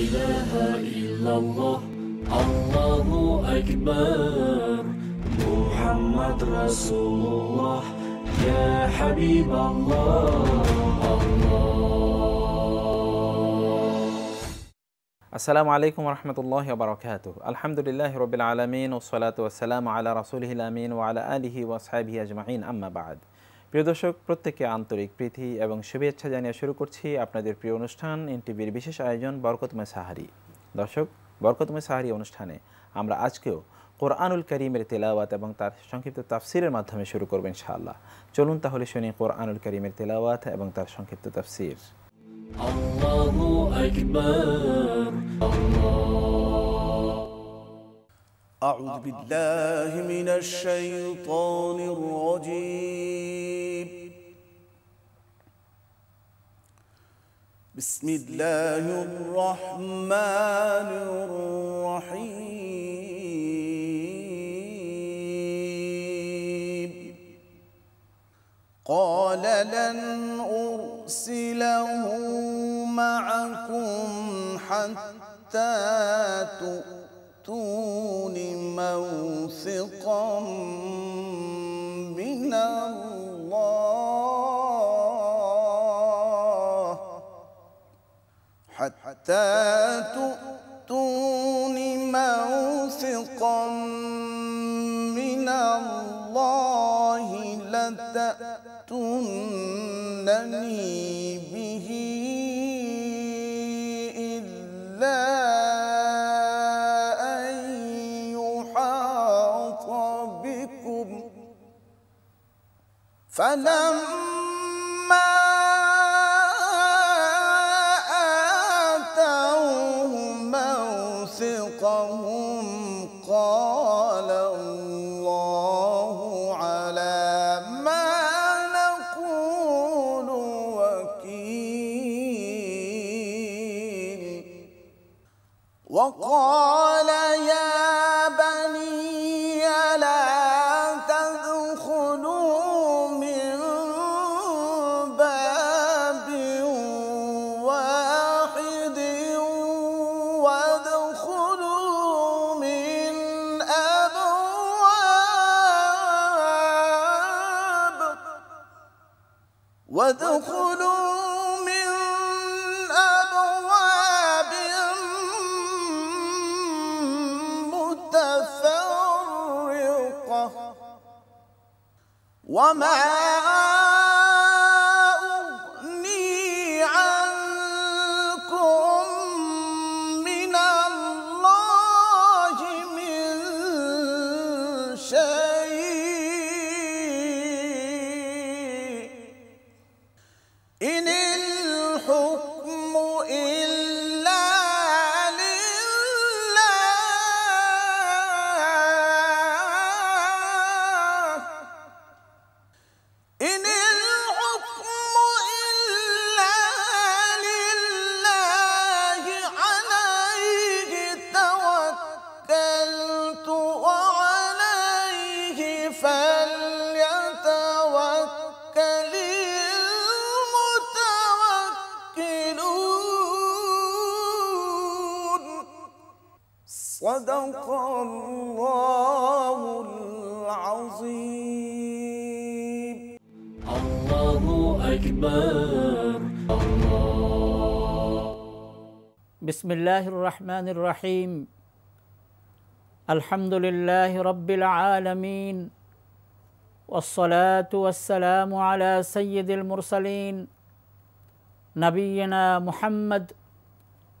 ইলাহা ইল্লাল্লাহ আল্লাহু আকবার মুহাম্মদ রাসূলুল্লাহ ইয়া হাবিবাল্লাহ আসসালামু আলাইকুম রহমতুল্লাহি ওয়া বারাকাতুহু। আলহামদুলিল্লাহি রাব্বিল আলামিন ওয়াসসালাতু ওয়াসসালামু আলা রাসূলিহিল আমিন ওয়া আলা আলিহি ওয়া আসহাবিহি আজমাইন, আম্মা বা'দ। প্রিয় দর্শক, প্রত্যেককে আন্তরিক প্রীতি এবং শুভেচ্ছা জানিয়ে শুরু করছি আপনাদের প্রিয় অনুষ্ঠান এনটিভির বিশেষ আয়োজন বরকতময় সাহারি। দর্শক, বরকতময় সাহারি অনুষ্ঠানে আমরা আজকেও কোরআনুল কারীমের তেলাওয়াত এবং তার সংক্ষিপ্ত তাফসিরের মাধ্যমে শুরু করব ইনশাআল্লাহ। চলুন তাহলে শুনি কোরআনুল কারীমের তেলাওয়াত এবং তার সংক্ষিপ্ত তাফসির। আল্লাহু আকবার أعوذ بالله من الشيطان الرجيم. بسم الله الرحمن الرحيم. قال لن أرسله معكم حتى تؤتون موثقا من الله لتأتونني به إلا أن يحاط بكم فلما آتوه موثقهم قال الله على ما نقول وكيل. وقال يا بني لا تدخلوا من باب واحد وادخلوا من أبواب متفرقة وما أغني عنكم من الله من شيء إن الحكم إلا لله إن الحكم إلا لله عليه توكلت وعليه فليتوكل المتوكلون. صدق الله العظيم. আল্লাহু আকবার বিসমিল্লাহির রহমানির রহিম। আলহামদুলিল্লাহি রাব্বিল আলামিন ওয়াসসালাতু ওয়াসসালামু আলা সাইয়্যিদিল মুরসালিন নবিয়িনা মুহাম্মদ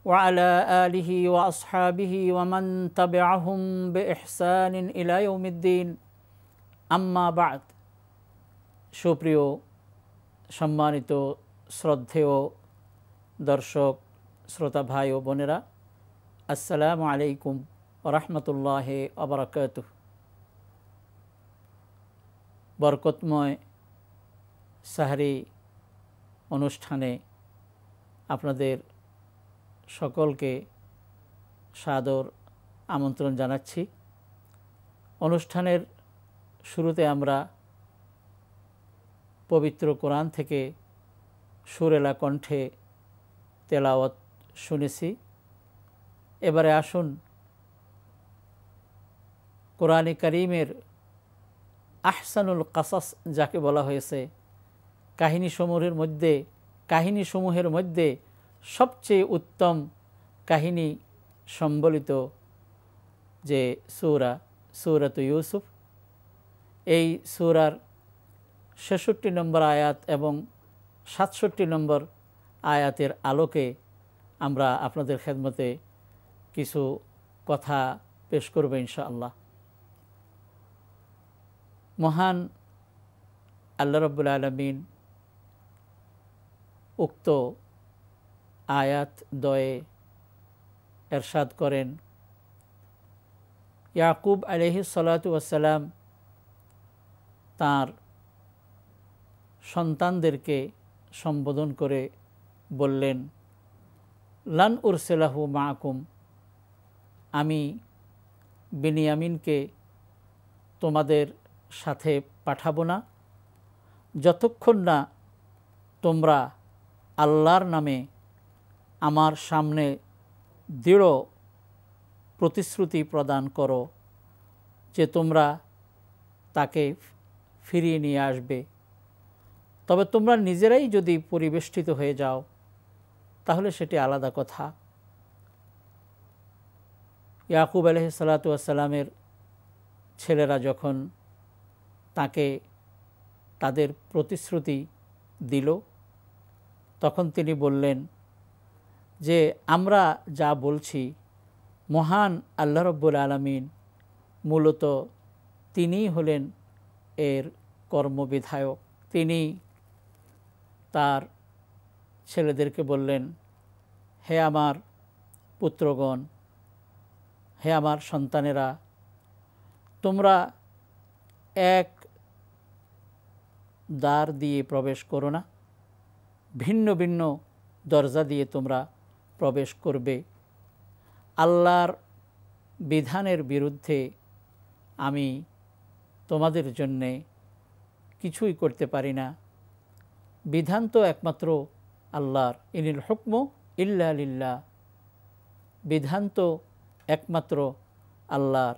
ওয়া আলা আলিহি ওয়া আসহাবিহি ওয়া মান তাবিআহুম বিইহসানিন ইলা ইয়াউমিদ্দিন, আম্মা বা'দ। সুপ্রিয় সম্মানিত শ্রদ্ধেয় দর্শক শ্রোতা ভাই ও বোনেরা, আসসালামু আলাইকুম ওয়া রাহমাতুল্লাহি ওয়া বারাকাতুহু। বরকতময় সাহরি অনুষ্ঠানে আপনাদের সকলকে সাদর আমন্ত্রণ জানাচ্ছি। অনুষ্ঠানের শুরুতে আমরা পবিত্র কোরআন থেকে সুরেলা কণ্ঠে তেলাওয়াত শুনেছি। এবারে আসুন কোরআনে কারীমের আহসানুল কাসাস যাকে বলা হয়েছে, কাহিনীসমূহের মধ্যে সবচেয়ে উত্তম কাহিনী সম্বলিত যে সূরাত ইউসুফ, এই সূরার ৬৬ নম্বর আয়াত এবং ৬৭ নম্বর আয়াতের আলোকে আমরা আপনাদের খেদমতে কিছু কথা পেশ করব ইনশাআল্লাহ। মহান আল্লাহ রাব্বুল আলামিন উক্ত আয়াত দ্বয়ে এরশাদ করেন, ইয়াকুব আলাইহিস সালাতু ওয়াসসালাম তাঁর সন্তানদেরকে সম্বোধন করে বললেন, লান উরসিলাহু মাআকুম, আমি বিনিয়ামিনকে তোমাদের সাথে পাঠাবো না যতক্ষণ না তোমরা আল্লাহর নামে আমার সামনে দৃঢ় প্রতিশ্রুতি প্রদান করো যে তোমরা তাকে ফিরিয়ে নিয়ে আসবে। তবে তোমরা নিজেরাই যদি পরিবেষ্টিত হয়ে যাও তাহলে সেটি আলাদা কথা। ইয়াকুব আলাইহিস সালাতু ওয়াস সালামের ছেলেরা যখন তাকে তাদের প্রতিশ্রুতি দিল, তখন তিনি বললেন যে আমরা যা বলছি মহান আল্লাহ রাব্বুল আলামিন মূলত তিনিই হলেন এর কর্মবিধায়ক। তিনি তার ছেলেদেরকে বললেন, হে আমার পুত্রগণ, হে আমার সন্তানেরা, তোমরা এক দ্বার দিয়ে প্রবেশ করো না, ভিন্ন ভিন্ন দরজা দিয়ে তোমরা প্রবেশ করবে। আল্লাহর বিধানের বিরুদ্ধে আমি তোমাদের জন্যে কিছুই করতে পারি না। বিধান তো একমাত্র আল্লাহর, ইনিল হুকমু ইল্লা লিল্লাহ, বিধান তো একমাত্র আল্লাহর,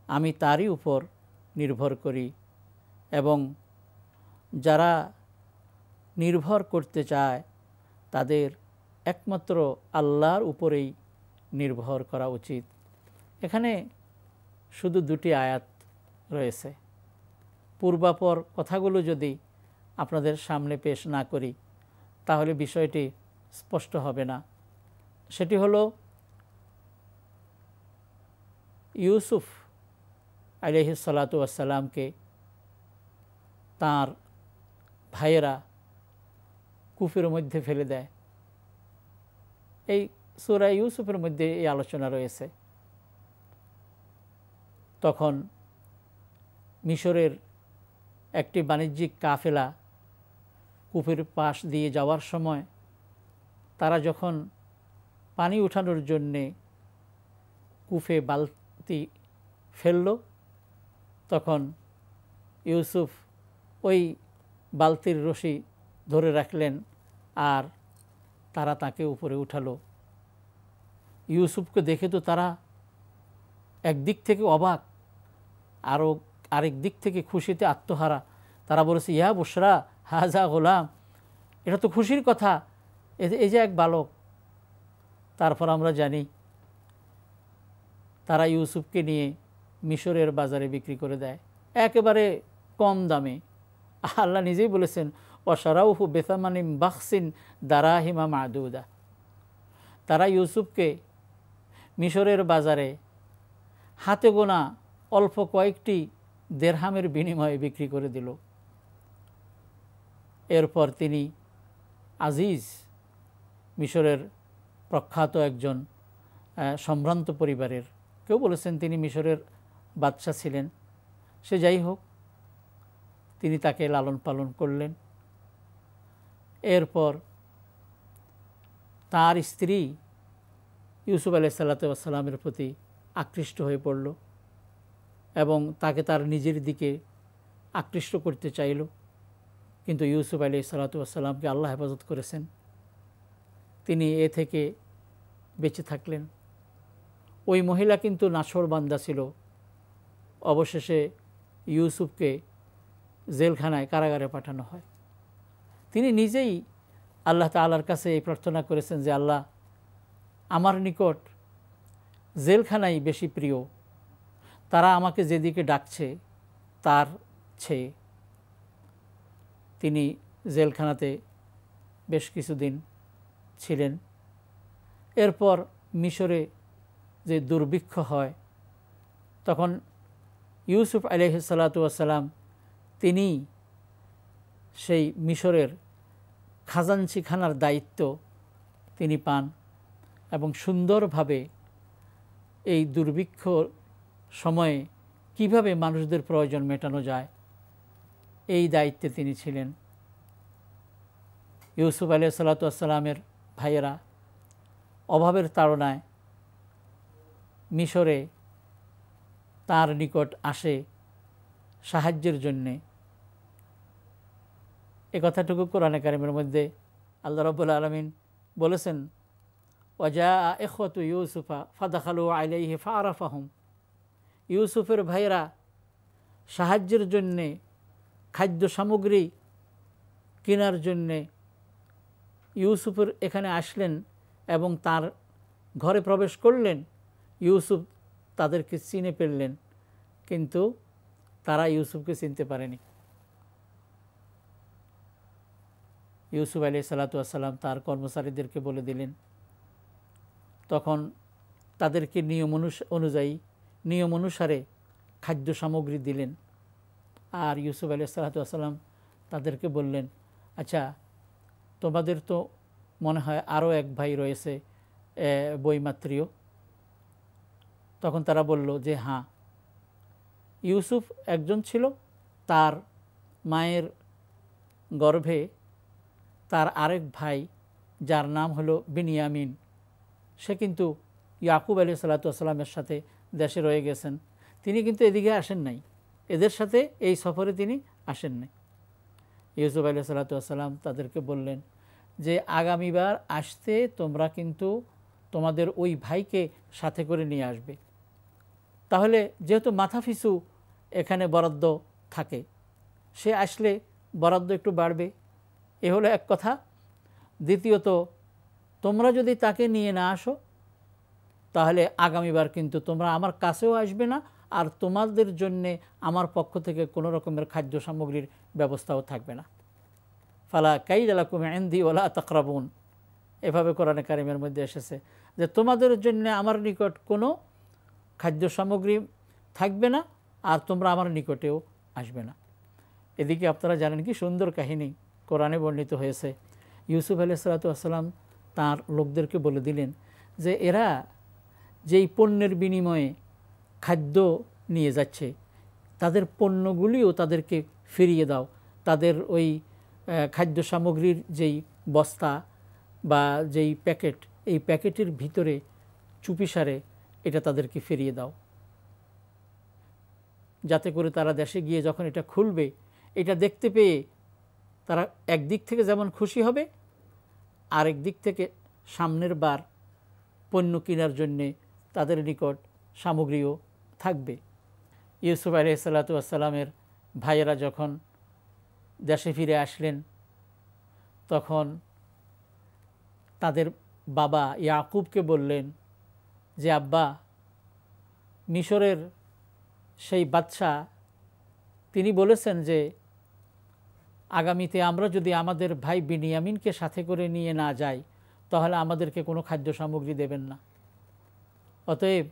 আমি তারই উপর নির্ভর করি এবং যারা নির্ভর করতে চায় তাদের একমাত্র আল্লাহর উপরেই নির্ভর করা উচিত। এখানে শুধু দুটি আয়াত রয়েছে। পূর্বাপর কথাগুলো যদি আপনাদের সামনে পেশ না করি তাহলে বিষয়টি স্পষ্ট হবে না। সেটি হলো ইউসুফ আলাইহিস সালাতু ওয়াস সালামকে তাঁর ভাইয়েরা কূপের মধ্যে ফেলে দেয়। এই সূরা ইউসুফের মধ্যে এই আলোচনা রয়েছে। তখন মিশরের একটি বাণিজ্যিক কাফেলা কূপের পাশ দিয়ে যাওয়ার সময় তারা যখন পানি উঠানোর জন্যে কূপে বালতি ফেলল, তখন ইউসুফ ওই বালতির রশি ধরে রাখলেন আর তারা তাকে উপরে উঠালো। ইউসুফকে দেখে তো তারা একদিক থেকে অবাক, আরেক দিক থেকে খুশিতে আত্মহারা। তারা বলেছে, ইয়া বুশরা হাজা গোলাম, এটা তো খুশির কথা, এই যে এক বালক। তারপর আমরা জানি তারা ইউসুফকে নিয়ে মিশরের বাজারে বিক্রি করে দেয় একেবারে কম দামে। আল্লাহ নিজেই বলেছেন, ওয়াশারাউহু বিসামানিন বাখসিন দারাহিমা মাদুদা। তারা ইউসুফকে মিশরের বাজারে হাতে গোনা অল্প কয়েকটি দেরহামের বিনিময়ে বিক্রি করে দিল। এরপর তিনি আজিজ, মিশরের প্রখ্যাত একজন সম্ভ্রান্ত পরিবারের, কেউ বলেছেন তিনি মিশরের বাদশা ছিলেন। সে যাই হোক, তিনি তাকে লালন পালন করলেন। এরপর তার স্ত্রী ইউসুফ আলাইহিস সালাতু ওয়াস সালামের প্রতি আকৃষ্ট হয়ে পড়ল এবং তাকে তার নিজের দিকে আকৃষ্ট করতে চাইল। কিন্তু ইউসুফ আলাইহিস সালাতু ওয়াস সালামকে আল্লাহ হেফাজত করেছেন, তিনি এ থেকে বেঁচে থাকলেন। ওই মহিলা কিন্তু নাছোড়বান্দা ছিল। অবশেষে ইউসুফকে জেলখানায় কারাগারে পাঠানো হয়। তিনি নিজেই আল্লাহ তাআলার কাছে এই প্রার্থনা করেছেন যে আল্লাহ, আমার নিকট জেলখানাই বেশি প্রিয়, তারা আমাকে যেদিকে ডাকছে তার চেয়ে। তিনি জেলখানাতে বেশ কিছুদিন ছিলেন। এরপর মিশরে যে দুর্ভিক্ষ হয়, তখন ইউসুফ আলাইহিস সালাতু ওয়াস সালাম তিনি সেই মিশরের খাজানচিখানার দায়িত্ব তিনি পান এবং সুন্দরভাবে এই দুর্ভিক্ষ সময়ে কিভাবে মানুষদের প্রয়োজন মেটানো যায় এই দায়িত্বে তিনি ছিলেন। ইউসুফ আলাইহিস সালাতু ওয়াস সালামের ভাইয়েরা অভাবের তাড়নায় মিশরে তার নিকট আসে সাহায্যের জন্যে। এ কথাটুকু কোরআনে কারিমের মধ্যে আল্লাহ রাব্বুল আলামিন বলেছেন, ওয়াজাআ ইখওয়াতু ইউসুফা ফাদাখালু আলাইহি ফাআরাফাহুম। ইউসুফের ভাইয়েরা সাহায্যের জন্যে, খাদ্য সামগ্রী কেনার জন্যে ইউসুফের এখানে আসলেন এবং তার ঘরে প্রবেশ করলেন। ইউসুফ তাদেরকে চিনে ফেললেন, কিন্তু তারা ইউসুফকে চিনতে পারেনি। ইউসুফ আলাইহিস সালাতু ওয়াস সালাম তার কর্মচারীদেরকে বলে দিলেন। তখন তাদেরকে নিয়ম অনুসারে খাদ্য সামগ্রী দিলেন। আর ইউসুফ আলাইহিস সালাতু ওয়াস সালাম তাদেরকে বললেন, আচ্ছা, তোমাদের তো মনে হয় আরও এক ভাই রয়েছে বৈমাত্রীয়। তখন তারা বলল যে হ্যাঁ, ইউসুফ একজন ছিল, তার মায়ের গর্ভে তার আরেক ভাই যার নাম হলো বিনিয়ামিন, সে কিন্তু ইয়াকুব আলাইহিস সালাতু ওয়াস সালামের সাথে দেশে রয়ে গেছেন। তিনি কিন্তু এদিকে আসেন নাই, এদের সাথে এই সফরে তিনি আসেন নাই। ইউসুফ আলাইহিস সালাতু ওয়াস সালাম তাদেরকে বললেন যে আগামীবার আসতে তোমরা কিন্তু তোমাদের ওই ভাইকে সাথে করে নিয়ে আসবে। তাহলে যেহেতু মাথাপিছু এখানে বরাদ্দ থাকে, সে আসলে বরাদ্দ একটু বাড়বে, এ হলো এক কথা। দ্বিতীয়ত, তোমরা যদি তাকে নিয়ে না আসো তাহলে আগামীবার কিন্তু তোমরা আমার কাছেও আসবে না, আর তোমাদের জন্যে আমার পক্ষ থেকে কোনো রকমের খাদ্য সামগ্রীর ব্যবস্থাও থাকবে না। ফালা কাইদা লাকুম ইনদি ওয়ালা তাকরাবুন, এভাবে কোরআনে কারিমের মধ্যে এসেছে যে তোমাদের জন্য আমার নিকট কোনো খাদ্য সামগ্রী থাকবে না, আর তোমরা আমার নিকটেও আসবে না। এদিকে আপনারা জানেন কি সুন্দর কাহিনী কোরআনে বর্ণিত হয়েছে। ইউসুফ আলাইহিস সালাতু ওয়াস সালাম তাঁর লোকদেরকে বলে দিলেন যে এরা যেই পণ্যের বিনিময়ে খাদ্য নিয়ে যাচ্ছে, তাদের পণ্যগুলিও তাদেরকে ফিরিয়ে দাও। তাদের ওই খাদ্য সামগ্রীর যেই বস্তা বা যেই প্যাকেট, এই প্যাকেটের ভিতরে চুপিসারে এটা তাদেরকে ফিরিয়ে দাও, যাতে করে তারা দেশে গিয়ে যখন এটা খুলবে, এটা দেখতে পেয়ে তারা একদিক থেকে যেমন খুশি হবে, আরেক দিক থেকে সামনের বার পণ্য কেনার জন্যে তাদের নিকট সামগ্রীও থাকবে। ইউসুফ আলাইহিস সালাতু ওয়াস সালামের ভাইয়েরা যখন দেশে ফিরে আসলেন, তখন তাদের বাবা ইয়াকুবকে বললেন যে আব্বা, মিশরের সেই বাদশাহ তিনি বলেছেন যে আগামীতে আমরা যদি আমাদের ভাই বিনিয়ামিনকে সাথে করে নিয়ে না যাই তাহলে আমাদেরকে কোনো খাদ্য সামগ্রী দেবেন না। অতএব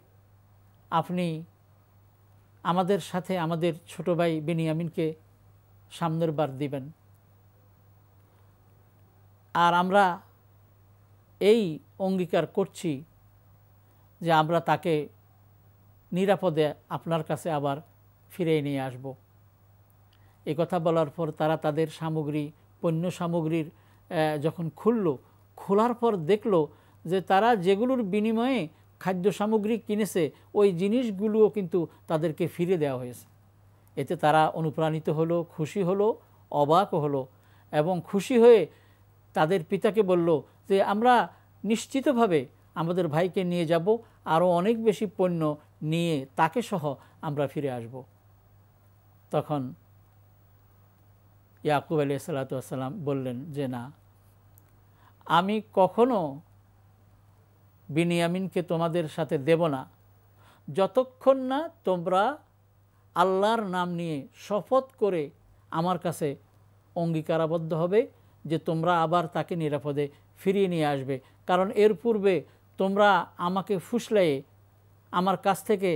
আপনি আমাদের সাথে আমাদের ছোট ভাই বিনিয়ামিনকে সামনের বার দিবেন, আর আমরা এই অঙ্গীকার করছি যে আমরা তাকে নিরাপদে আপনার কাছে আবার ফিরে নিয়ে আসব। এই কথা বলার পর তারা তাদের সামগ্রী, পণ্য সামগ্রীর যখন খোলার পর দেখল যে তারা যেগুলোর বিনিময়ে খাদ্য সামগ্রী কিনেছে ওই জিনিসগুলোও কিন্তু তাদেরকে ফিরে দেওয়া হয়েছে। এতে তারা অনুপ্রাণিত হলো, খুশি হলো, অবাক হলো এবং খুশি হয়ে তাদের পিতাকে বলল যে আমরা নিশ্চিতভাবে আমাদের ভাইকে নিয়ে যাব, আরও অনেক বেশি পণ্য নিয়ে তাকে সহ আমরা ফিরে আসব। তখন ইয়াকুব আলাইহিস সালাতু ওয়াস সালাম বললেন যে না, আমি কখনো বিনিয়ামিনকে তোমাদের সাথে দেব না যতক্ষণ না তোমরা আল্লাহর নাম নিয়ে শপথ করে আমার কাছে অঙ্গীকারাবদ্ধ হবে যে তোমরা আবার তাকে নিরাপদে ফিরিয়ে নিয়ে আসবে। কারণ এর পূর্বে তোমরা আমাকে ফুসলায়ে আমার কাছ থেকে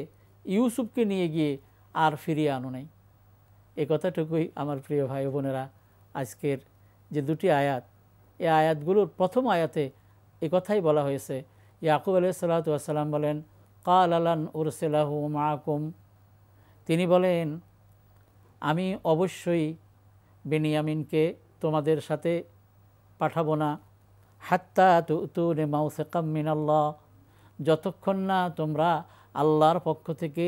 ইউসুফকে নিয়ে গিয়ে আর ফিরিয়ে আনো নাই। এই কথাটুকুই আমার প্রিয় ভাই বোনেরা, আজকের যে দুটি আয়াত, এই আয়াতগুলোর প্রথম আয়াতে এই কথাই বলা হয়েছে। ইয়াকুব আলাইহিস সালাতু ওয়াস সালাম বলেন, কাল আলান উরসিলাহু মাআকুম, তিনি বলেন আমি অবশ্যই বেনিয়ামিনকে তোমাদের সাথে পাঠাবো না, হাত্তা তুতুনে মাউসিকাম মিনাল্লাহ, যতক্ষণ না তোমরা আল্লাহর পক্ষ থেকে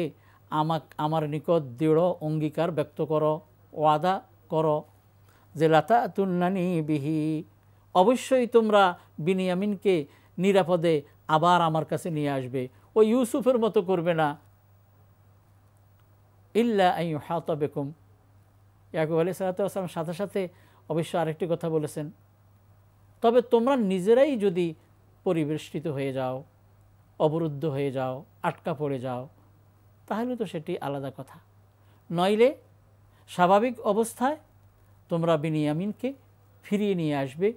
আমার নিকট দৃঢ় অঙ্গীকার ব্যক্ত করো, ওয়াদা করো যে লাতাতুন্নানি বিহি, অবশ্যই তোমরা বিনিয়ামিনকে নিরাপদে আবার আমার কাছে নিয়ে আসবে, ও ইউসুফের মতো করবে না। ইল্লা আন ইউহাতা বিকুম, ইয়াকুব আলাইহিস সালাতু ওয়াস সালাম সাথে সাথে অবশ্য আরেকটি কথা বলেছেন, তবে তোমরা নিজেরাই যদি পরিবেষ্টিত হয়ে যাও, অবরুদ্ধ হয়ে যাও, আটকা পড়ে যাও, তাহলে তো সেটি আলাদা কথা। নইলে স্বাভাবিক অবস্থায় তোমরা বিনিয়ামিনকে ফিরিয়ে নিয়ে আসবে,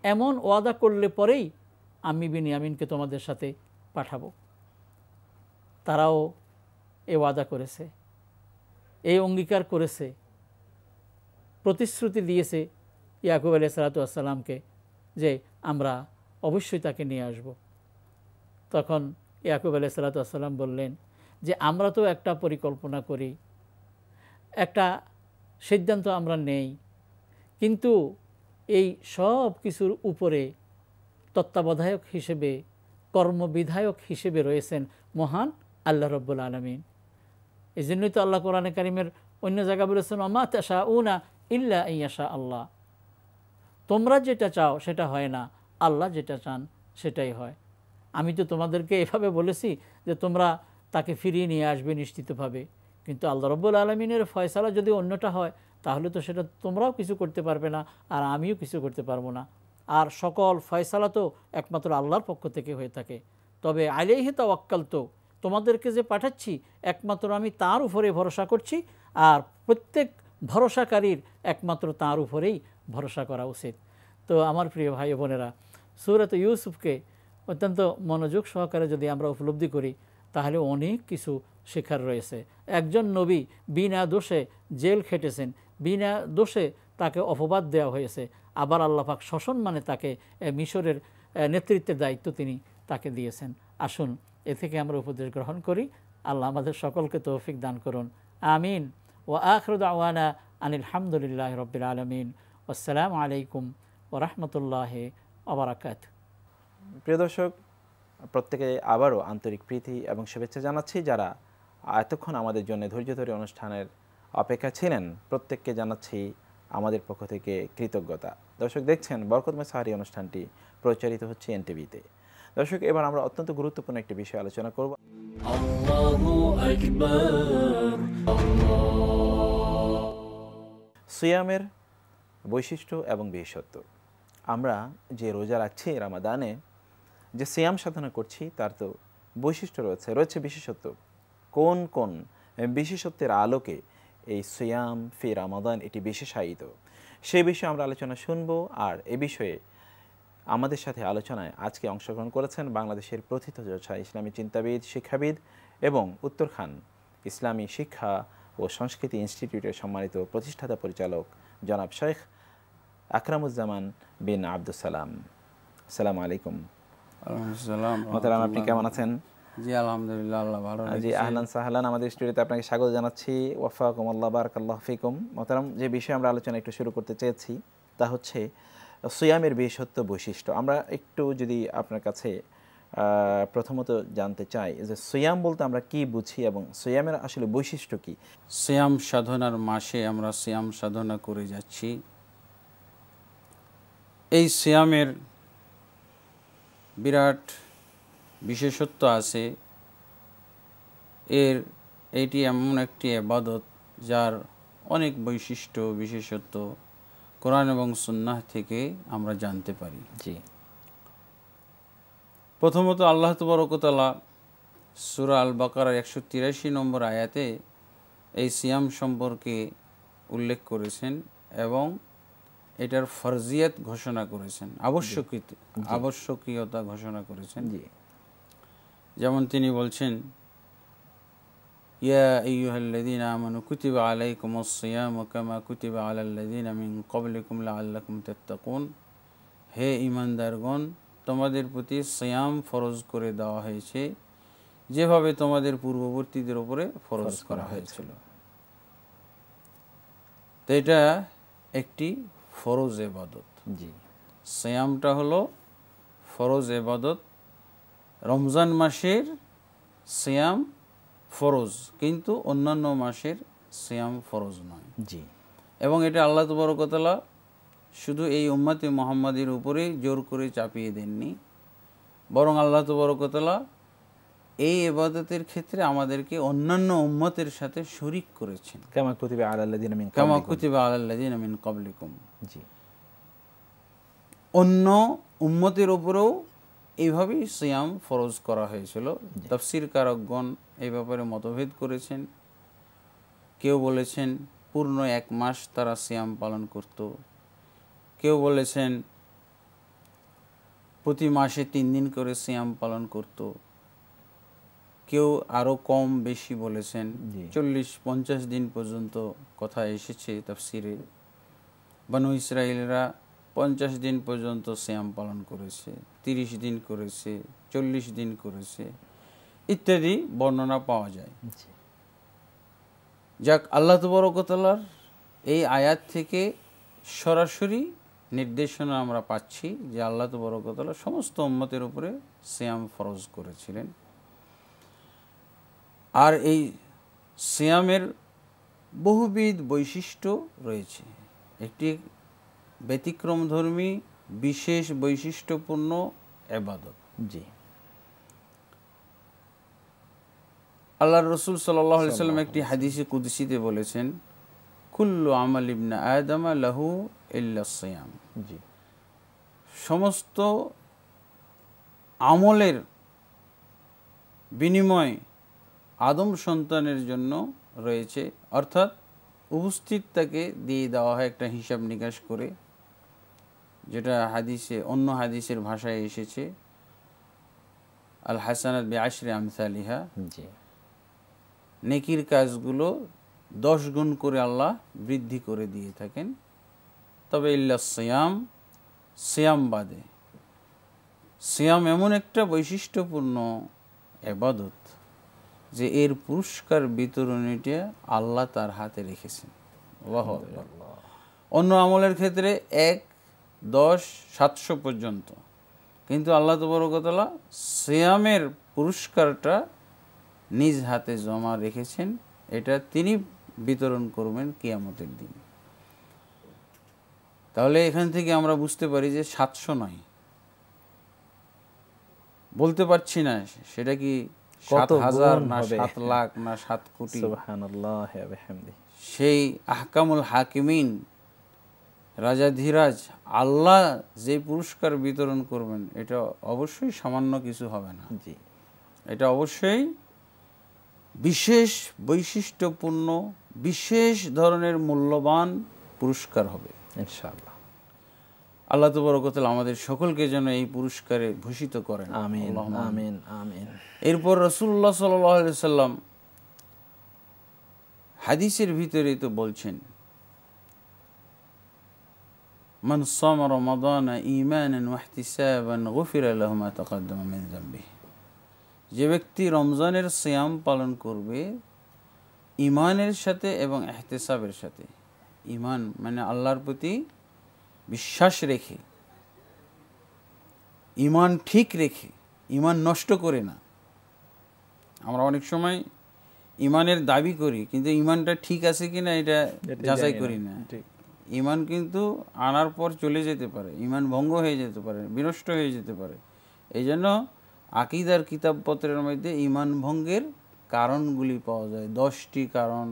এমন ওয়াদা করলে পরেই আমি বিনিয়ামিনকে তোমাদের সাথে পাঠাবো। তারাও এই ওয়াদা করেছে, এই অঙ্গীকার করেছে, প্রতিশ্রুতি দিয়েছে ইয়াকুব আলাইহিস সালাতু ওয়াস সালামকে যে আমরা অবশ্যই তাকে নিয়ে আসব। তখন ইয়াকুব আলাইহিস সালাতু ওয়াস সালাম বললেন যে আমরা তো একটা পরিকল্পনা করি, একটা সিদ্ধান্ত আমরা নেই, কিন্তু এই সব কিছুর উপরে তত্ত্বাবধায়ক হিসেবে, কর্মবিধায়ক হিসেবে রয়েছেন মহান আল্লাহ রাব্বুল আলামিন। এই জন্যই তো আল্লাহ কোরআনে কারিমের অন্য জায়গা বলেছেন, ওমা তাশাউনা ইল্লা আন ইয়াশা আল্লাহ, তোমরা যেটা চাও সেটা হয় না, আল্লাহ যেটা চান সেটাই হয়। আমি তো তোমাদেরকে এভাবে বলেছি যে তোমরা তাকে ফিরিয়ে নিয়ে আসবে নিশ্চিতভাবে, কিন্তু আল্লাহ রাব্বুল আলামিনের ফয়সালা যদি অন্যটা হয় তাহলে তো সেটা তোমরাও কিছু করতে পারবে না, আর আমিও কিছু করতে পারবো না। আর সকল ফয়সালা তো একমাত্র আল্লাহর পক্ষ থেকে হয়ে থাকে। তবে আলাইহি তাওয়াক্কালতু, তোমাদেরকে যে পাঠাচ্ছি একমাত্র আমি তার উপরে ভরসা করছি, আর প্রত্যেক ভরসাকারীর একমাত্র তার উপরেই ভরসা করা উচিত। তো আমার প্রিয় ভাই বোনেরা, সূরাত ইউসুফকে অত্যন্ত মনোযোগ সহকারে যদি আমরা উপলব্ধি করি তাহলে অনেক কিছু শেখার রয়েছে। একজন নবী বিনা দোষে জেল খেটেছেন, বিনা দোষে তাকে অপবাদ দেওয়া হয়েছে, আবার আল্লাহ পাক সসম্মানে তাকে মিশরের নেতৃত্বের দায়িত্ব তিনি তাকে দিয়েছেন। আসুন এ থেকে আমরা উপদেশ গ্রহণ করি। আল্লাহ আমাদের সকলকে তৌফিক দান করুন, আমিন। ওয়া আখিরু দাওয়ানা আনিল হামদুলিল্লাহি রাব্বিল আলামিন। আসসালামু আলাইকুম ওয়া রাহমাতুল্লাহি ওয়া বারাকাতুহু। প্রিয় দর্শক, প্রত্যেকে আবারও আন্তরিক প্রীতি এবং শুভেচ্ছা জানাচ্ছি। যারা এতক্ষণ আমাদের জন্য ধৈর্য ধরে অনুষ্ঠানের অপেক্ষা ছিলেন, প্রত্যেককে জানাচ্ছি আমাদের পক্ষ থেকে কৃতজ্ঞতা। দর্শক, দেখছেন বরকতময় সাহারি অনুষ্ঠানটি প্রচারিত হচ্ছে এনটিভিতে। দর্শক, এবার আমরা অত্যন্ত গুরুত্বপূর্ণ একটি বিষয় আলোচনা করব। আল্লাহু আকবার, সিয়ামের বৈশিষ্ট্য এবং বিশেষত্ব। আমরা যে রোজা রাখছি রামাদানে, যে সিয়াম সাধনা করছি, তার তো বৈশিষ্ট্য রয়েছে বিশেষত্ব। কোন কোন বিশেষত্বের আলোকে এই সিয়াম ফি রামাদান এটি বিশেষায়িত, সেই বিষয়ে আমরা আলোচনা শুনব। আর এ বিষয়ে আমাদের সাথে আলোচনায় আজকে অংশগ্রহণ করেছেন বাংলাদেশের প্রথিতযশা ইসলামী চিন্তাবিদ, শিক্ষাবিদ এবং উত্তরখান ইসলামী শিক্ষা ও সংস্কৃতি ইনস্টিটিউটের সম্মানিত প্রতিষ্ঠাতা পরিচালক জনাব শেখ আকরামুজ্জামান বিন আব্দুস সালাম। আসসালামু আলাইকুম। মোহতারাম, আপনি কেমন আছেন? জি আলহামদুলিল্লাহ, আল্লাহ ভালো রাখছে। জি আহলান সাহলান, আমাদের স্টুডিওতে আপনাকে স্বাগত জানাচ্ছি। ওয়াফাকুমুল্লাহ, বারাকাল্লাহু ফিকুম। মোহতারাম, যে বিষয়ে আমরা আলোচনা একটু শুরু করতে চেয়েছি তা হচ্ছে সিয়ামের বিশেষত্ব, বৈশিষ্ট্য। আমরা একটু যদি আপনার কাছে প্রথমত জানতে চাই যে সিয়াম বলতে আমরা কি বুঝি এবং সিয়ামের আসলে বৈশিষ্ট্য কি? সিয়াম সাধনার মাসে আমরা সিয়াম সাধনা করে যাচ্ছি। এই সিয়ামের বিরাট বিশেষত্ব আছে, এটি এমন একটি ইবাদত যার অনেক বৈশিষ্ট্য বিশেষত্ব কোরআন এবং সুন্নাহ থেকে আমরা জানতে পারি। জি। প্রথমত আল্লাহ তাবারক ওয়া তাআলা সূরা আল বাকারার 183 নম্বর আয়াতে এই সিয়াম সম্পর্কে উল্লেখ করেছেন এবং এটার ফরজিয়ত ঘোষণা করেছেন, আবশ্যকীয়তা ঘোষণা করেছেন। যেমন তিনি বলছেন, ইয়া আইয়ুহাল্লাযীনা আমানু কুতিবা আলাইকুমুস সিয়ামু কামা কুতিবা আলাল্লাযীনা মিন ক্বাবলিকুম লাআল্লাকুম তাত্তাকুন। হে ঈমানদারগণ, তোমাদের প্রতি সিয়াম ফরজ করে দেওয়া হয়েছে যেভাবে তোমাদের পূর্ববর্তীদের উপরে ফরজ করা হয়েছিল। তো এটা একটি ফরজ ইবাদত। জি। সিয়ামটা হলো ফরজ ইবাদত। রমজান মাসের সিয়াম ফরজ, কিন্তু অন্যান্য মাসের সিয়াম ফরজ নয়। জি। এবং এটা আল্লাহ তাবারক ওয়া তাআলা শুধু এই উম্মতে মুহাম্মাদের উপরে জোর করে চাপিয়ে দেননি, বরং আল্লাহ তাবারক ওয়া তাআলা এই ইবাদতের ক্ষেত্রে আমাদেরকে অন্যান্য উম্মতের সাথে শরীক করেছেন। কামা কুতিবা আলাল্লাযীনা মিন ক্বাবলিকুম। জি। অন্য উম্মতের উপরেও এইভাবেই সিয়াম ফরজ করা হয়েছিল। তাফসীর কারকগণ এই ব্যাপারে মতভেদ করেছেন। কেউ বলেছেন পূর্ণ 1 মাস তারা সিয়াম পালন করত, কেউ বলেছেন প্রতি মাসে 3 দিন করে সিয়াম পালন করত, কেউ আরও কম বেশি বলেছেন। 40-50 দিন পর্যন্ত কথা এসেছে তাফসীরে। বনু ইসরাঈলরা 50 দিন পর্যন্ত সিয়াম পালন করেছে, 30 দিন করেছে, 40 দিন করেছে, ইত্যাদি বর্ণনা পাওয়া যায়। যাক, আল্লাহ তাবারক ওয়া তাআলার এই আয়াত থেকে সরাসরি নির্দেশনা আমরা পাচ্ছি যে আল্লাহ তাবারক ওয়া তাআলা সমস্ত উম্মতের উপরে সিয়াম ফরজ করেছিলেন। আর এই সিয়ামের বহুবিধ বৈশিষ্ট্য রয়েছে। একটি ব্যতিক্রমধর্মী বিশেষ বৈশিষ্ট্যপূর্ণ ইবাদত। জি। আল্লাহর রাসূল সাল্লাল্লাহু আলাইহি ওয়াসাল্লাম একটি হাদিসে কুদসিতে বলেছেন, কুল্লু আমাল ইবনে আদম লাহু ইল্লা সিয়াম। জি। সমস্ত আমলের বিনিময় আদম সন্তানের জন্য রয়েছে, অর্থাৎ উপস্থিত তাকে দিয়ে দেওয়া হয় একটা হিসাব নিকাশ করে, যেটা হাদিসে অন্য হাদিসের ভাষায় এসেছে আল হাসানাত বিআশরি আমসালিহা। জি। নেকির কাজগুলো 10 গুণ করে আল্লাহ বৃদ্ধি করে দিয়ে থাকেন, তবে ইল্লা সিয়াম, সিয়াম বাদে। সিয়াম এমন একটা বৈশিষ্ট্যপূর্ণ ইবাদত যে এর পুরস্কার বিতরণীটা আল্লাহ তার হাতে রেখেছেন। আল্লাহু আকবার। অন্য আমলের ক্ষেত্রে 1, 10, 700 পর্যন্ত, কিন্তু আল্লাহ তাবারক ওয়া তাআলা সিয়ামের পুরস্কারটা নিজ হাতে জমা রেখেছেন। এটা তিনি বিতরণ করবেন কিয়ামতের দিন। তাহলে এখান থেকে আমরা বুঝতে পারি যে 700 নয়, বলতে পারছি না সেটা কি 7,000 না 7 লাখ না 7 কোটি। সুবহানাল্লাহ ওয়া বিহামদিহি। সেই আহকামুল হাকিমিন রাজাধিরাজ আল্লাহ যে পুরস্কার বিতরণ করবেন এটা অবশ্যই সামান্য কিছু হবে না। জি। এটা অবশ্যই বিশেষ বৈশিষ্ট্যপূর্ণ বিশেষ ধরনের মূল্যবান পুরস্কার হবে ইনশাআল্লাহ। আল্লাহ তাবারক ওয়া তাআলা আমাদের সকলকে যেন এই পুরস্কারে ভূষিত করেন। আমিন আমিন আমিন। এরপর রাসূলুল্লাহ সাল্লাল্লাহু আলাইহি ওয়াসাল্লাম হাদিসের ভিতরে তো বলছেন, মান সামা রমাদানা ঈমানান ওয়া ইহতিসাবান গুফিরা লাহু মা তাকাদ্দামা মিন যামবিহি। যে ব্যক্তি রমজানের সিয়াম পালন করবে ঈমানের সাথে এবং ইহতিসাবের সাথে, ঈমান মানে আল্লাহর প্রতি বিশ্বাস রেখে, ঈমান ঠিক রেখে, ঈমান নষ্ট করে না। আমরা অনেক সময় ঈমানের দাবি করি কিন্তু ঈমানটা ঠিক আছে কিনা এটা যাচাই করি না। ঈমান কিন্তু আনার পর চলে যেতে পারে, ঈমান ভঙ্গ হয়ে যেতে পারে, বিনষ্ট হয়ে যেতে পারে। এই জন্য আকীদার কিতাবপত্রের মধ্যে ঈমান ভঙ্গের কারণগুলি পাওয়া যায়, 10টি কারণ,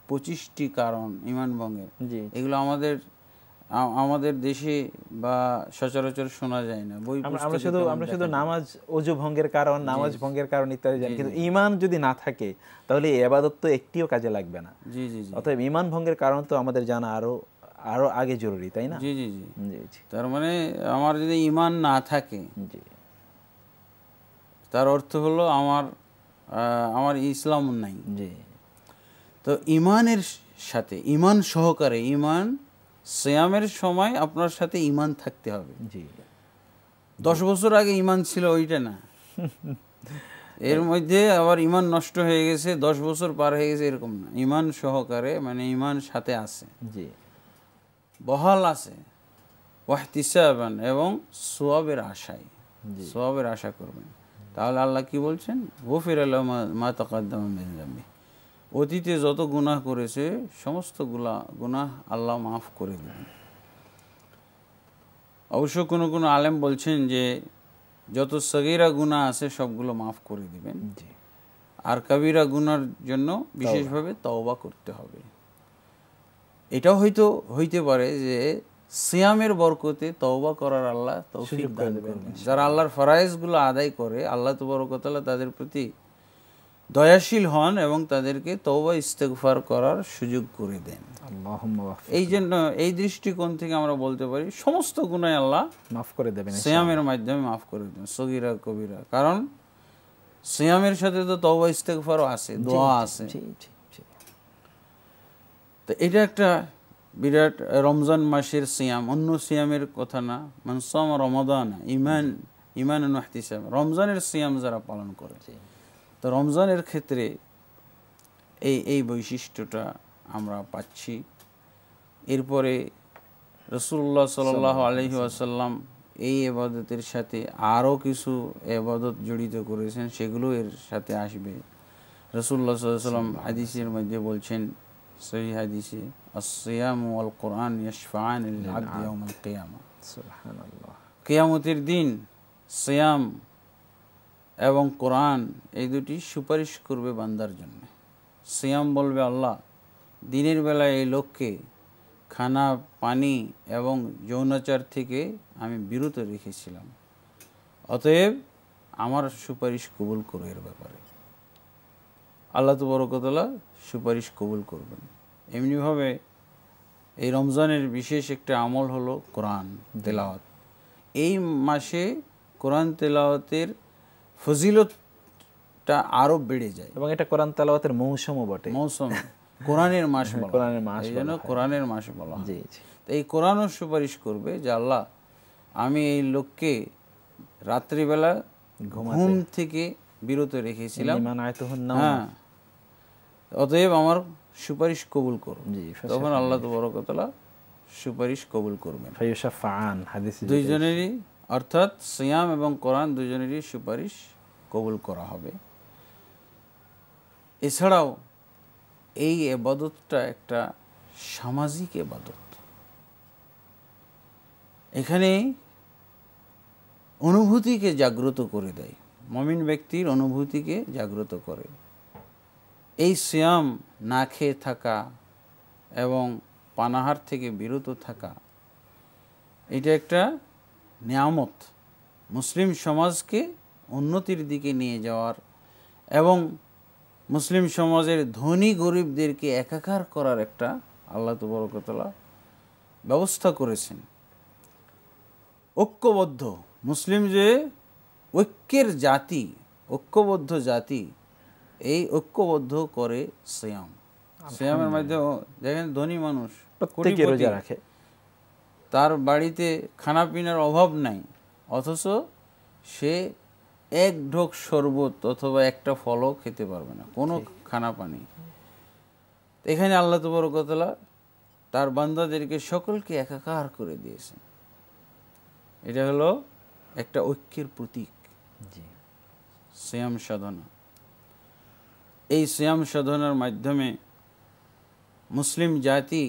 25টি কারণ ঈমান ভঙ্গের। জি এগুলো আমাদের দেশে বা সচরাচর শোনা যায় না। বই আমরা শুধু নামাজ ওযু ভঙ্গের কারণ, নামাজ ভঙ্গের কারণ ইত্যাদি জানি, কিন্তু ঈমান যদি না থাকে তাহলে এই ইবাদত তো একটিও কাজে লাগবে না। জি জি জি অতএব ঈমান ভঙ্গের কারণ তো আমাদের জানা আরো আগে জরুরি, তাই না? জি জি জি জি জি তার মানে আমার যদি ঈমান না থাকে, জি তার অর্থ হলো আমার ইসলাম নাই। জি তো ঈমানের সাথে, ঈমান সহকারে, ঈমান সিয়ামের সময় আপনার সাথে ঈমান থাকতে হবে। জি 10 বছর আগে ঈমান ছিল ওইটা না, এর মধ্যে আবার ঈমান নষ্ট হয়ে গেছে, 10 বছর পার হয়ে গেছে, এরকম না। ঈমান সহকারে মানে ঈমান সাথে আছে, জি বহাল আছে, ওয়াহতিসাবান, এবং সওয়াবের আশায়, সওয়াবের আশা করবেন। তাহলে আল্লাহ কি বলছেন? গফিরা লাহু মা তাকাদ্দামা মিন যামবি, অতীতে যত গুনাহ করেছে সমস্ত গুনাহ আল্লাহ মাফ করে দেবেন। অবশ্য কোনো কোনো আলেম বলছেন যে যত সগীরা গুনাহ আছে সবগুলো মাফ করে দিবেন, জি আর কবিরা গুনার জন্য বিশেষভাবে তওবা করতে হবে। এটাও হইতে পারে যে সিয়ামের বরকতে তওবা করার আল্লাহ তৌফিক দান করবেন। যারা আল্লাহর ফরায়েজগুলো আদায় করে, আল্লাহ তাবারক ওয়া তাআলা তাদের প্রতি দয়াশীল হন এবং তাদেরকে তওবা ইস্তেগফার করার সুযোগ করে দেন। আল্লাহুম্মা ওয়াফিক, এই জন্য এই দৃষ্টিকোণ থেকে আমরা বলতে পারি সমস্ত গুনাহ আল্লাহ মাফ করে দেবেন সিয়ামের মাধ্যমে মাফ করে দেন, সগীরা কবিরা। কারণ সিয়ামের সাথে তো তওবা ইস্তেগফারও আছে, দোয়া আছে। জি জি জি তো এটা একটা বিরাট, রমজান মাসের সিয়াম অন্য সিয়ামের কথা না। মান সামা রমাদান ঈমানান ওয়া ইহতিসাবান, রমজানের সিয়াম যারা পালন করে, তো রমজানের ক্ষেত্রে এই বৈশিষ্ট্যটা আমরা পাচ্ছি। এরপরে রাসূলুল্লাহ সাল্লাল্লাহু আলাইহি ওয়াসাল্লাম এই ইবাদতের সাথে আরও কিছু ইবাদত জড়িত করেছেন, সেগুলো এর সাথে আসবে। রাসূলুল্লাহ সাল্লাল্লাহু আলাইহি ওয়াসাল্লাম হাদিসের মধ্যে বলছেন, সহিহ হাদিসে, আস-সিয়ামু ওয়াল কুরআন ইয়াশফাআন লিল আবদি ইয়াওমাল কিয়ামাহ, সুবহানাল্লাহ। কিয়ামতের দিন সিয়াম এবং কোরআন এই দুটি সুপারিশ করবে বান্দার জন্য। সিয়াম বলবে, আল্লাহ দিনের বেলায় এই লোককে খানা, পানি এবং যৌনাচার থেকে আমি বিরত রেখেছিলাম, অতএব আমার সুপারিশ কবুল করো। এর ব্যাপারে আল্লাহ তাবারক ওয়া তাআলা সুপারিশ কবুল করবেন। এমনিভাবে এই রমজানের বিশেষ একটা আমল হলো কোরআন তেলাওয়াত। এই মাসে কোরআন তেলাওয়াতের ফজিলতটা আরো বেড়ে যায়, এবং এটা কোরআন তেলাওয়াতের মৌসুমও বটে। মৌসুম, কোরআনের মাস বলা হয়। কোরআনের মাস এই জন্য কোরআনের মাস বলা হয়। জি জি তো এই কোরআনও সুপারিশ করবে যে আল্লাহ, আমি এই লোককে রাত্রিবেলা ঘুম থেকে বিরত রেখেছিলাম, ঈমান আয়াতুহুন নাওম। হ্যাঁ, অতএব আমার সুপারিশ কবুল করো। জি, তখন আল্লাহ তাবারক ওয়া তাআলা সুপারিশ কবুল করবেন। ফায়ুশাফাআন, হাদিসে দুইজনেরই, অর্থাৎ সিয়াম এবং কোরআন দুইজনেরই সুপারিশ কবুল করা হবে। এছাড়াও এই ইবাদতটা একটা সামাজিক ইবাদত। এখানে অনুভূতিকে জাগ্রত করে দেয়, মুমিন ব্যক্তির অনুভূতিকে জাগ্রত করে। এই সিয়াম, না খেয়ে থাকা এবং পানাহার থেকে বিরত থাকা, এটা একটা নিয়ামত, মুসলিম সমাজকে উন্নতির দিকে নিয়ে যাওয়ার এবং মুসলিম সমাজের ধনী গরিবদেরকে একাকার করার একটা আল্লাহ তাবারক ওয়া তাআলা ব্যবস্থা করেছেন। ঐক্যবদ্ধ মুসলিম যে ঐক্যের জাতি, ঐক্যবদ্ধ জাতি, এই ঐক্যবদ্ধ করে সিয়াম। সিয়ামের মাধ্যমে দেখেন ধনী মানুষ প্রত্যেকে রোজা রাখে, তার বাড়িতে খানা পিনার অভাব নাই, অথচ সে এক ঢোক শরবত অথবা একটা ফলও খেতে পারবে না, কোনো খানা পানি। এখানে আল্লাহ তাবারক ওয়া তাআলা তার বান্দাদেরকে সকলকে একাকার করে দিয়েছেন। এটা হলো একটা ঐক্যের প্রতীক, সিয়াম সাধনা। এই সিয়াম সাধনার মাধ্যমে মুসলিম জাতি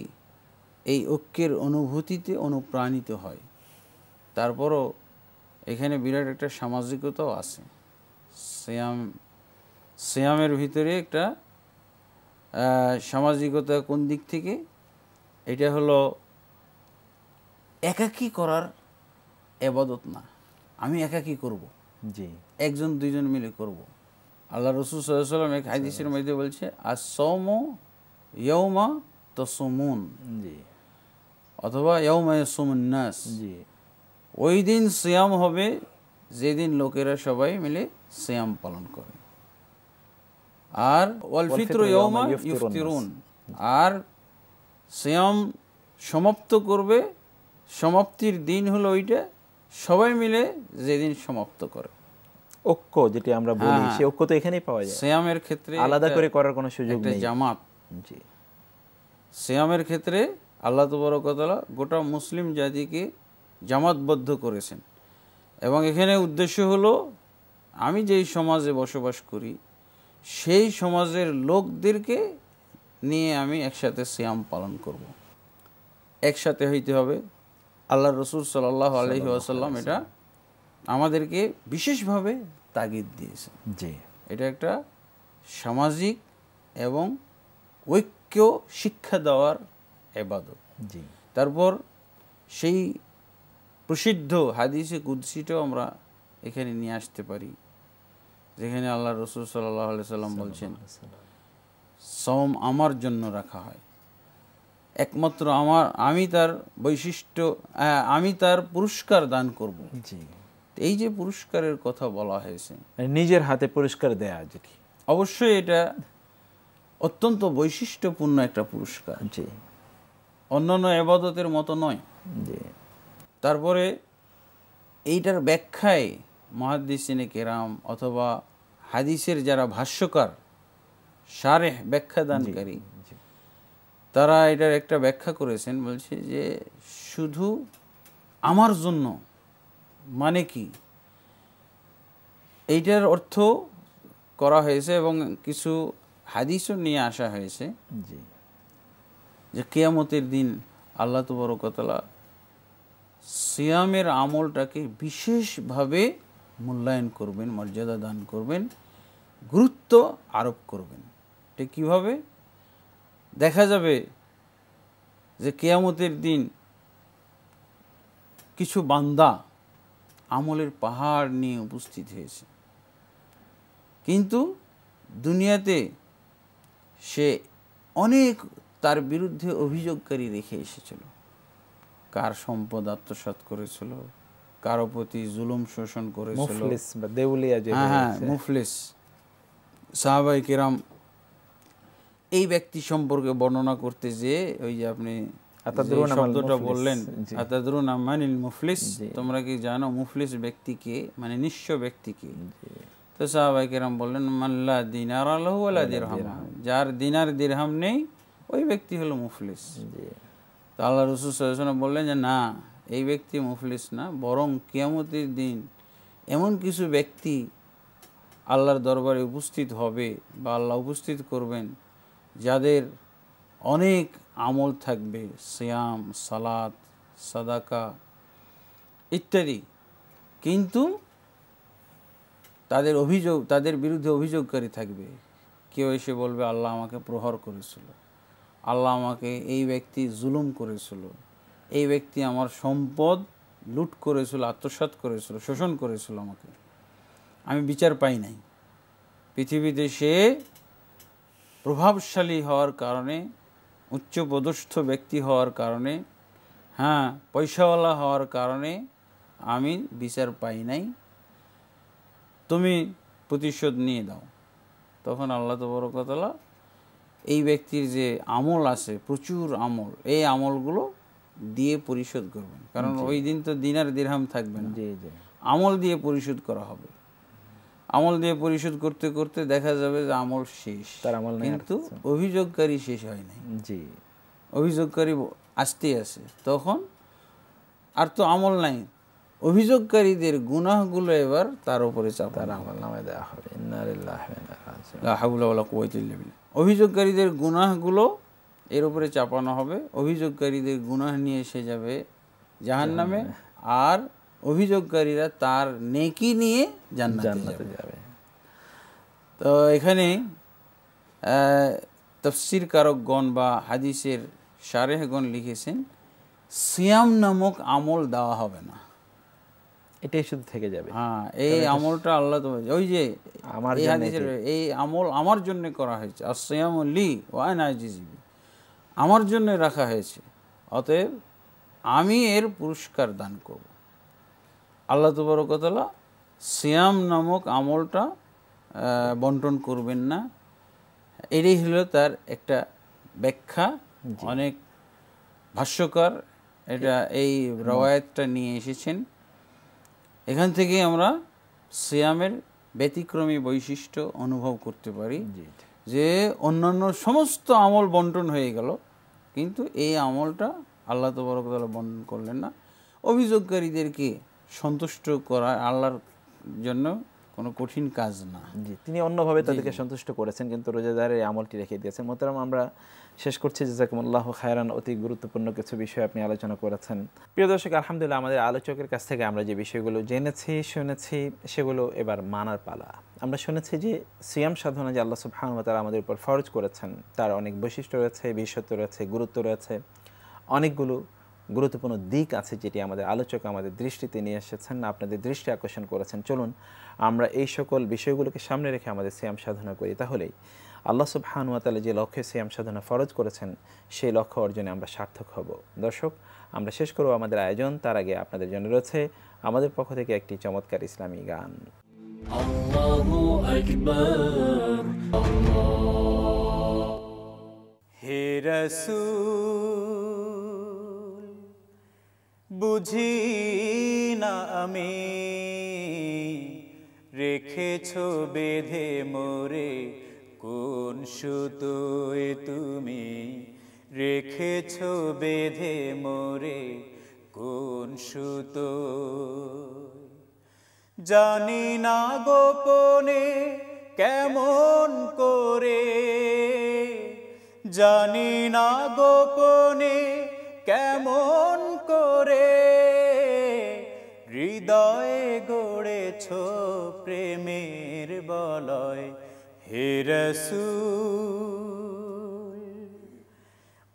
এই ঐক্যের অনুভূতিতে অনুপ্রাণিত হয়। তারপরও এখানে বিরাট একটা সামাজিকতাও আছে। সিয়ামের ভিতরে একটা সামাজিকতা কোন দিক থেকে, এটা হলো একাকী করার ইবাদত না, আমি একাকী করব, জি একজন দুইজন মিলে করব। আল্লাহ রাসূল সাল্লাল্লাহু আলাইহি ওয়াসাল্লাম এক হাদিসের মধ্যে বলছে আস-সাওমু ইয়াওমা তাসুমুন, জি অথবা ইয়াওমা ইয়াসুমুন নাস, জি ওই দিন সিয়াম হবে যেদিন লোকেরা সবাই মিলে সিয়াম পালন করে। আর ওয়াল ফিতরু ইয়াওমা ইফতিরুন, আর সিয়াম সমাপ্ত করবে, সমাপ্তির দিন হলো ওইটা সবাই মিলে যেদিন সমাপ্ত করে। ঐক্য যেটা আমরা বলি, সেই ঐক্য তো এখানেই পাওয়া যায়, সিয়ামের ক্ষেত্রে আলাদা করে করার কোনো সুযোগ একটা নেই। জামাত। জি সিয়ামের ক্ষেত্রে আল্লাহ তাবারক ওয়া তাআলা গোটা মুসলিম জাতিকে জামাতবদ্ধ করেছেন, এবং এখানে উদ্দেশ্য হলো আমি যেই সমাজে বসবাস করি সেই সমাজের লোকদেরকে নিয়ে আমি একসাথে সিয়াম পালন করব, একসাথে হইতে হবে। আল্লাহ রাসূল সাল্লাল্লাহু আলাইহি ওয়াসাল্লাম এটা আমাদেরকে বিশেষভাবে তাগিদ দিয়েছেন। জি এটা একটা সামাজিক এবং ঐক্য শিক্ষা দেওয়ার ইবাদত। জি তারপর সেই প্রসিদ্ধ হাদিসে কুদসিটাও আমরা এখানে নিয়ে আসতে পারি, যেখানে আল্লাহ রাসূল সাল্লাল্লাহু আলাইহি সাল্লাম বলছেন সওম আমার জন্য রাখা হয়, একমাত্র আমি তার বৈশিষ্ট্য, আমি তার পুরস্কার দান করব। জি এই যে পুরস্কারের কথা বলা হয়েছে, নিজের হাতে পুরস্কার দেয়া যেটি, অবশ্যই এটা অত্যন্ত বৈশিষ্ট্যপূর্ণ একটা পুরস্কার, জি অন্যান্য ইবাদতের মতো নয়। জি তারপরে এইটার ব্যাখ্যায় মুহাদ্দিসিনে কেরাম অথবা হাদিসের যারা ভাষ্যকার, শারেহ ব্যাখ্যাদানকারী, তারা এটার একটা ব্যাখ্যা করেছেন, বলছে যে শুধু আমার জন্য মানে কি, এইটার অর্থ করা হয়েছে এবং কিছু হাদিসও নিয়ে আসা হয়েছে জি যে কিয়ামতের দিন আল্লাহ তাবারক ওয়া তাআলা সিয়ামের আমলটাকে বিশেষভাবে মূল্যায়ন করবেন, মর্যাদা দান করবেন, গুরুত্ব আরোপ করবেন। এটা কীভাবে দেখা যাবে যে কিয়ামতের দিন কিছু বান্দা আমলের পাহাড় নিয়ে উপস্থিত হয়েছে, কিন্তু দুনিয়াতে সে অনেক তার বিরুদ্ধে অভিযোগকারী রেখে এসেছিল, কার সম্পদ আত্মসাৎ করেছিল, কারো প্রতি জুলুম শোষণ করেছিল, মুফলিস বা দেউলিয়া যে হ্যাঁ মুফলিস। সাহাবায়ে কেরাম এই ব্যক্তি সম্পর্কে বর্ণনা করতে যে ওই যে আপনি শব্দটা বললেন আতাদরুনা মানিল মুফলিস, তোমরা কি জানো মুফলিস ব্যক্তিকে, মানে নিঃস্ব ব্যক্তিকে? তো সাহাবায়ে কেরাম বললেন মাল্লা দিনার লাহু ওয়ালা দিরহাম, যার দিনার দিরহাম নেই ওই ব্যক্তি হলো মুফলিস। তো আল্লাহ রাসূল সাল্লাল্লাহু আলাইহি ওয়াসাল্লাম বললেন যে না, এই ব্যক্তি মুফলিস না, বরং কিয়ামতের দিন এমন কিছু ব্যক্তি আল্লাহর দরবারে উপস্থিত হবে বা আল্লাহ উপস্থিত করবেন যাদের অনেক আমল থাকবে, সিয়াম, সালাত, সাদাকা ইত্যাদি, কিন্তু তাদের বিরুদ্ধে অভিযোগকারী থাকবে। কেউ এসে বলবে আল্লাহ আমাকে প্রহার করেছিল, আল্লাহ আমাকে এই ব্যক্তি জুলুম করেছিল, এই ব্যক্তি আমার সম্পদ লুট করেছিল, আত্মসাৎ করেছিল, শোষণ করেছিল, আমাকে আমি বিচার পাই নাই। পৃথিবীতে সে প্রভাবশালী হওয়ার কারণে, উচ্চপদস্থ ব্যক্তি হওয়ার কারণে, হ্যাঁ পয়সাওয়ালা হওয়ার কারণে আমি বিচার পাই নাই, তুমি প্রতিশোধ নিয়ে দাও। তখন আল্লাহ তাবারক ওয়া তাআলা এই ব্যক্তির যে আমল আছে, প্রচুর আমল, এই আমলগুলো দিয়ে পরিশোধ করবেন, কারণ ওই দিন তো দিনার দিরহাম থাকবে না, আমল দিয়ে পরিশোধ করা হবে। আমল দিয়ে পরিশোধ করতে করতে দেখা যাবে যে আমল শেষ, কিন্তু অভিযোগকারী শেষ হয় নাই, অভিযোগকারী আসতেই আছে। তখন আর তো আমল নাই, অভিযোগকারীদের গুনাহগুলো এবার তার উপরে আমলনামায় দেওয়া হবে। ইন্না লিল্লাহি ওয়া ইন্না ইলাইহি রাজিউন। লা হাওলা ওয়ালা কুওয়াতা ইল্লা বিল্লাহ। অভিযোগকারীদের গুনাহগুলো এর উপরে চাপানো হবে, অভিযোগকারীদের গুনাহ নিয়ে এসে যাবে জাহান্নামে, আর অভিযোগকারীরা তার নেকি নিয়ে জান্নাতে যাবে। তো এখানে তাফসীর কারকগণ বা হাদিসের শারেহগণ লিখেছেন সিয়াম নামক আমল দেওয়া হবে না, এটাই শুধু থেকে যাবে। হ্যাঁ, এই আমলটা আল্লাহ তো ওই যে আমার এই জন্য হাদিসের এই আমল আমার জন্য করা হয়েছে, আসিয়ামু লি ওয়া আনা আজিজি বিহি, আমার জন্য রাখা হয়েছে, অতএব আমি এর পুরস্কার দান করব। আল্লাহ তাবারক ওয়া তাআলা সিয়াম নামক আমলটা বন্টন করবেন না, এটাই হলো তার একটা ব্যাখ্যা। অনেক ভাষ্যকার এটা এই রওয়ায়াতটা নিয়ে এসেছেন। এখান থেকে আমরা সিয়ামের ব্যতিক্রমী বৈশিষ্ট্য অনুভব করতে পারি যে অন্যান্য সমস্ত আমল বন্টন হয়ে গেল, কিন্তু এই আমলটা আল্লাহ তাবারক ওয়া তাআলা বন্টন করলেন না। অভিযোগকারীদেরকে সন্তুষ্ট করা আল্লাহর জন্য কোনো কঠিন কাজ না। জি, তিনি অন্যভাবে তাদেরকে সন্তুষ্ট করেছেন, কিন্তু রোজাদারের এই আমলটি রেখে দিয়েছেন। মোহতারাম, আমরা শেষ করছি। জাযাকুমুল্লাহু খায়রান। অতি গুরুত্বপূর্ণ কিছু বিষয় আপনি আলোচনা করেছেন। প্রিয় দর্শক, আলহামদুলিল্লাহ আমাদের আলোচকের কাছ থেকে আমরা যে বিষয়গুলো জেনেছি শুনেছি সেগুলো এবার মানার পালা। আমরা শুনেছি যে সিয়াম সাধনা যে আল্লাহ সুবহানাহু ওয়া তাআলা আমাদের উপর ফরজ করেছেন তার অনেক বৈশিষ্ট্য রয়েছে, বিশেষত্ব রয়েছে, গুরুত্ব রয়েছে, অনেকগুলো গুরুত্বপূর্ণ দিক আছে যেটি আমাদের আলোচক আমাদের দৃষ্টিতে নিয়ে এসেছেন, আপনাদের দৃষ্টি আকর্ষণ করেছেন। চলুন আমরা এই সকল বিষয়গুলোকে সামনে রেখে আমাদের সিয়াম সাধনা করি, তাহলেই আল্লাহ সুবহানাহু ওয়া তাআলা যে লক্ষ্যে সিয়াম সাধনা ফরজ করেছেন সেই লক্ষ্য অর্জনে আমরা সার্থক হব। দর্শক, আমরা শেষ করব আমাদের আয়োজন, তার আগে আপনাদের জন্য রয়েছে আমাদের পক্ষ থেকে একটি চমৎকার ইসলামী গান। আল্লাহু আকবার। হে রাসূল, বুঝি না আমি রেখেছো বেঁধে মোরে কোন সুতোয় তুমি, রেখেছো বেঁধে মোরে কোন সুতোয়। জানি না গোপনে কেমন করে, জানি না গোপনে কেমন করে হৃদয়ে গড়েছ প্রেমের বলয়। হে রাসূল,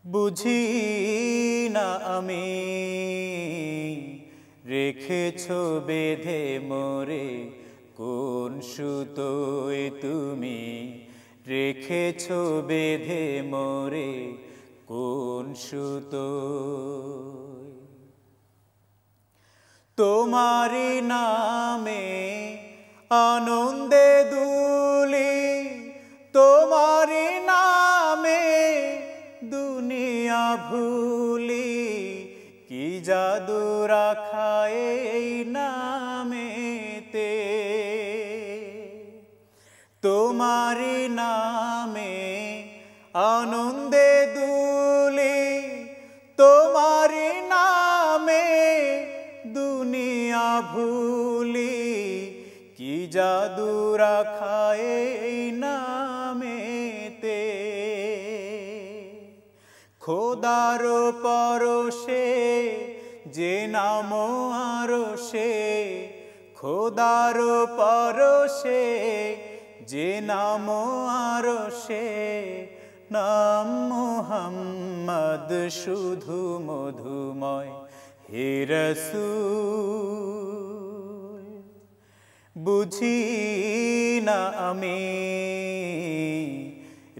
বুঝি না আমি রেখেছো বেঁধে মোরে কোন সুতোয় তুমি, রেখেছো বেঁধে মোরে কোন সুতোয়। তোমারি নামে আনন্দে দুলি, তোমারি নামে দুনিয়া ভুলি, কি জাদু রাখা এই নামেতে। তোমারি নামে আনন্দে দুলি, তোমারি নামে দুনিয়া ভুলি, কি জাদু রাখা এই নামেতে। খোদার পরশে যে নাম আরশে, খোদার পরশে যে নাম আরশে, নাম মুহাম্মদ শুধু মধুময়। হে রাসূল, বুঝি না আমি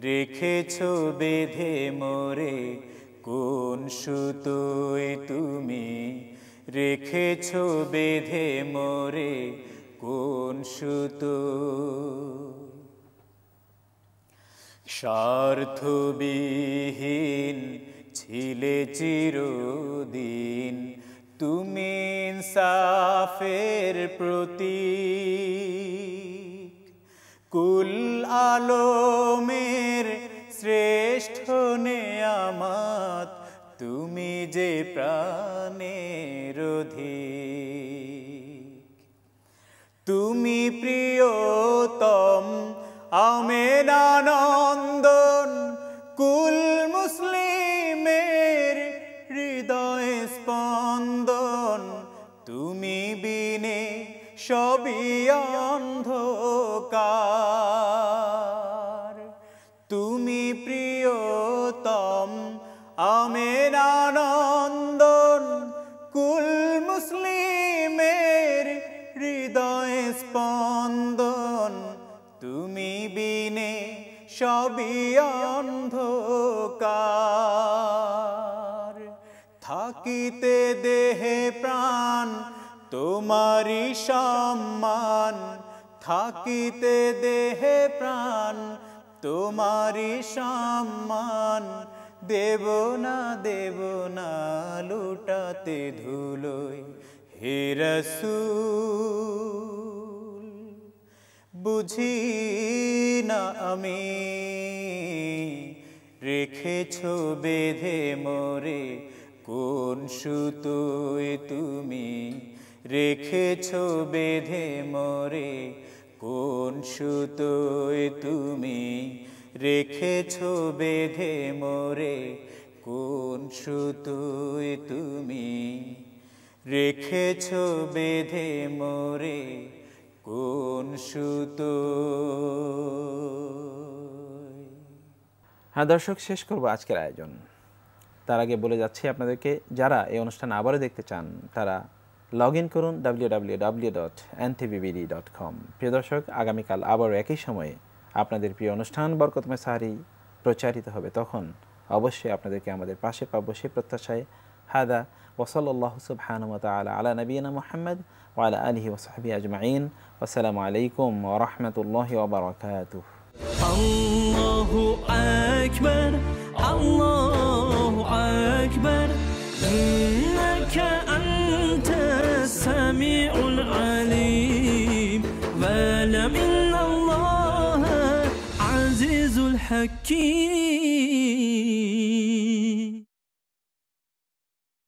রেখেছো বেঁধে মোরে কোন সুতোয় তুমি, রেখেছো বেঁধে মোরে কোন সুতোয়। স্বার্থবিহীন ছিলে চিরদিন তুমি, ইনসাফের প্রতীক। কুল আলমের শ্রেষ্ঠ নেয়ামত তুমি যে প্রাণের অধিক। তুমি প্রিয়তম আমেনানন্দন, কুল মুসলিমের হৃদয় স্পন্দন। তুমি বিনে সবই অন্ধকার। স্পন্দন তুমি বিনে সবই অন্ধকার। থাকিতে দেহে প্রাণ তোমারি সম্মান, থাকিতে দেহে প্রাণ তোমারি সম্মান। দেব না লুটাতে ধুলোয় হে রাসূল। বুঝি না আমি রেখেছো বেঁধে মোরে কোন সুতোয় তুমি, রেখেছো বেঁধে মোরে কোন সুতোয় তুমি, রেখেছো বেঁধে মোরে কোন সুতোয় তুমি, রেখেছো বেঁধে মোরে কোন সুতোয়। হ্যাঁ দর্শক, শেষ করব আজকের আয়োজন। তার আগে বলে যাচ্ছি আপনাদেরকে, যারা এই অনুষ্ঠান আবারও দেখতে চান তারা লগ ইন করুন www.ntvbd.com। প্রিয় দর্শক, আগামীকাল আবারও একই সময়ে আপনাদের প্রিয় অনুষ্ঠান বরকতময় সাহারি প্রচারিত হবে। তখন অবশ্যই আপনাদেরকে আমাদের পাশে পাবো সে প্রত্যাশায়। হাদা ওয়াসাল্লাল্লাহু সুবহানাহু ওয়া তাআলা আলা নবিয়িনা মুহাম্মদ ওয়া আলা আলিহি ওয়া সাহবিহি আজমাইন। আসসালামু আলাইকুম ওয়া রাহমাতুল্লাহি ওয়া বারাকাতুহু। আল্লাহু আকবার, আল্লাহু আকবার, ইন্নাকা আনতাস সামিউল আলিম, ওয়া lam innallaha azizul hakim।